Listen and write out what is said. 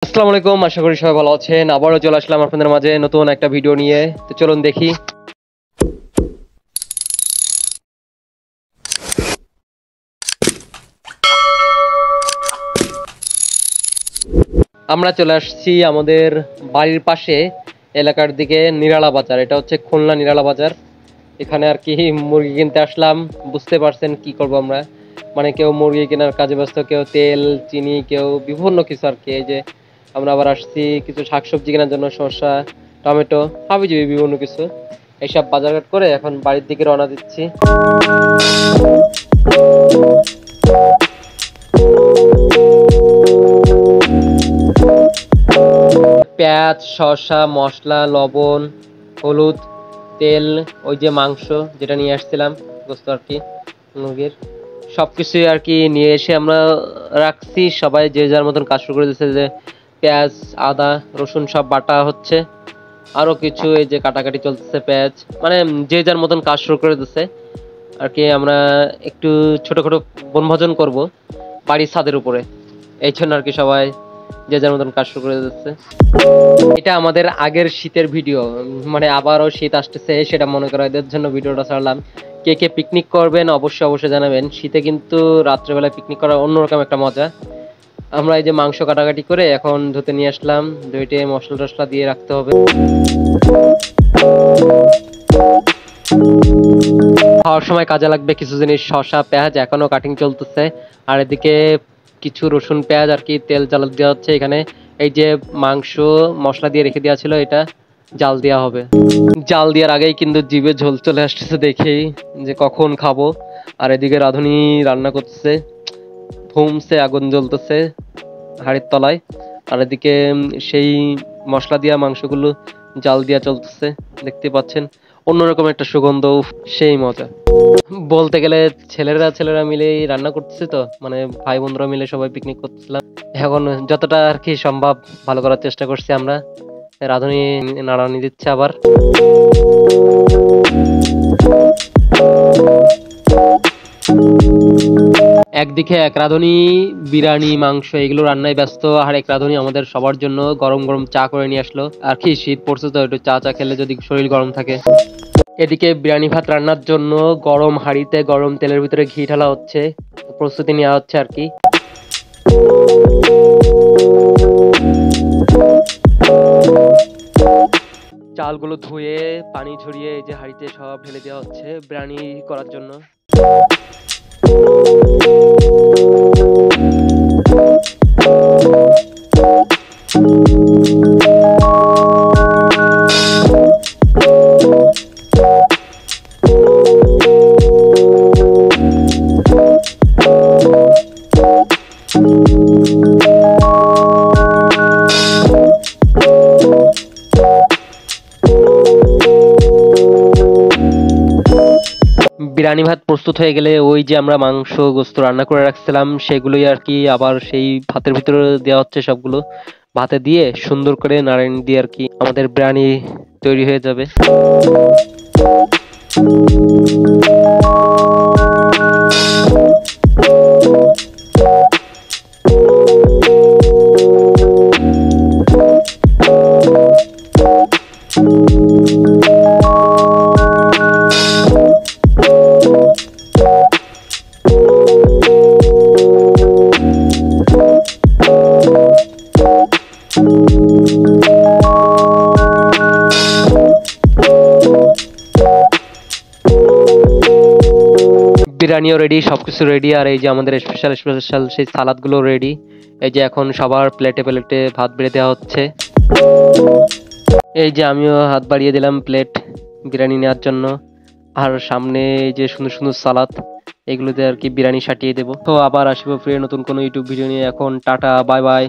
আসসালামু আলাইকুম, আশা করি সবাই ভালো আছেন। আবারও চলে আসলাম আপনাদের মাঝে নতুন একটা ভিডিও নিয়ে। তো চলুন দেখি। আমরা চলে আসছি আমাদের বাড়ির পাশে এলাকার দিকে নিরালা বাজার। এটা হচ্ছে খুলনা নিরালা বাজার। এখানে আর কি মুরগি কিনতে আসলাম। বুঝতে পারছেন কি করব আমরা, মানে কেউ মুরগি কেনার কাজে ব্যস্ত, কেউ তেল চিনি, কেউ বিভিন্ন কিছু আর কি। এই যে আমরা আবার আসছি কিছু শাকসবজি কেনার জন্য, শসা, টমেটো, হাবিজাবি বিভিন্ন কিছু। এইসব বাজারঘাট করে এখন বাড়ির দিকে রওনা দিচ্ছি। পেঁয়াজ, শসা, মশলা, লবণ, হলুদ, তেল, ওই যে মাংস যেটা নিয়ে আসছিলাম, গোস্ত আর কি মুরগির, সবকিছুই আর কি নিয়ে এসে আমরা রাখছি। সবাই যে যার মতন কাজ শুরু করে দিচ্ছে। যে পেঁয়াজ, আদা, রসুন সব বাটা হচ্ছে, আরো কিছু এই যে কাটাকাটি চলতেছে পেঁয়াজ, মানে যে যার মতন কাজ শুরু করে দিচ্ছে আর কি। আমরা একটু ছোটখাটো বনভোজন করব বাড়ির ছাদের উপরে, এই জন্য আর কি সবাই যে যার মতন কাজ শুরু করে দিচ্ছে। এটা আমাদের আগের শীতের ভিডিও, মানে আবারও শীত আসতেছে সেটা মনে করা এদের জন্য ভিডিওটা ছাড়লাম। কে কে পিকনিক করবেন অবশ্যই অবশ্যই জানাবেন। শীতে কিন্তু রাত্রেবেলায় পিকনিক করার অন্যরকম একটা মজা। আমরা এই যে মাংস কাটাকাটি করে এখন ধুতে নিয়ে আসলাম, ধুইটে মশলা টশলা দিয়ে রাখতে হবে। খাওয়ার সময় কাজে লাগবে কিছু জিনিস, শসা, পেঁয়াজ এখনো কাটিং চলতেছে। আর এদিকে কিছু রসুন, পেঁয়াজ আর কি তেল জ্বাল দেওয়া হচ্ছে এখানে। এই যে মাংস মশলা দিয়ে রেখে দেওয়া ছিল, এটা জাল দেওয়া হবে। জাল দেওয়ার আগেই কিন্তু জিভে ঝোল চলে আসতেছে দেখেই, যে কখন খাবো। আর এদিকে রাঁধুনি রান্না করতেছে, ধুমসে আগুন জ্বলতেছে হাড়ির তলায়। আর এদিকে সেই মশলা দিয়া মাংসগুলো জাল দিয়া চলতেছে, দেখতে পাচ্ছেন। অন্যরকম একটা সুগন্ধ, উফ, সেই মজা। বলতে গেলে ছেলেরা ছেলেরা মিলেই রান্না করতেছে, তো মানে ভাই বোনরা মিলে সবাই পিকনিক করতেছিলাম। এখন যতটা আর কি সম্ভব ভালো করার চেষ্টা করছি আমরা। রাঁধুনি নাড়ানি দিচ্ছে আবার। একদিকে এক রাঁধুনি বিরিয়ানি, মাংস এগুলো রান্নায় ব্যস্ত, আর এক রাঁধুনি আমাদের সবার জন্য গরম গরম চা করে নিয়ে আসলো। আর কি শীত পড়ছে তো, একটু চা চা খেলে যদি শরীর গরম থাকে। এদিকে বিরিয়ানি ভাত রান্নার জন্য গরম হাঁড়িতে গরম তেলের ভিতরে ঘি ঢালা হচ্ছে, প্রস্তুতি নেওয়া হচ্ছে আর কি। চালগুলো ধুয়ে পানি ঝরিয়ে এই যে হাঁড়িতে সব ঢেলে দেওয়া হচ্ছে বিরিয়ানি করার জন্য। বিরিয়ানি ভাত প্রস্তুত হয়ে গেলে ওই যে আমরা মাংস গোস্ত রান্না করে রাখছিলাম সেগুলোই আর কি আবার সেই ভাতের ভিতরে দেওয়া হচ্ছে। সবগুলো ভাতে দিয়ে সুন্দর করে নাড়ানি দিয়ে আর কি আমাদের বিরিয়ানি তৈরি হয়ে যাবে। বিরিয়ানিও রেডি, সবকিছু রেডি। আর এই যে আমাদের স্পেশাল স্পেশাল সেই সালাদগুলো রেডি। এই যে এখন সবার প্লেটে প্লেটে ভাত বেড়ে দেওয়া হচ্ছে। এই যে আমিও হাত বাড়িয়ে দিলাম প্লেট বিরিয়ানি নেওয়ার জন্য। আর সামনে এই যে সুন্দর সুন্দর সালাদ, এগুলোতে আর কি বিরিয়ানি সাটিয়ে দেবো। তো আবার আসবো ফিরে নতুন কোনো ইউটিউব ভিডিও নিয়ে। এখন টাটা, বাই বাই।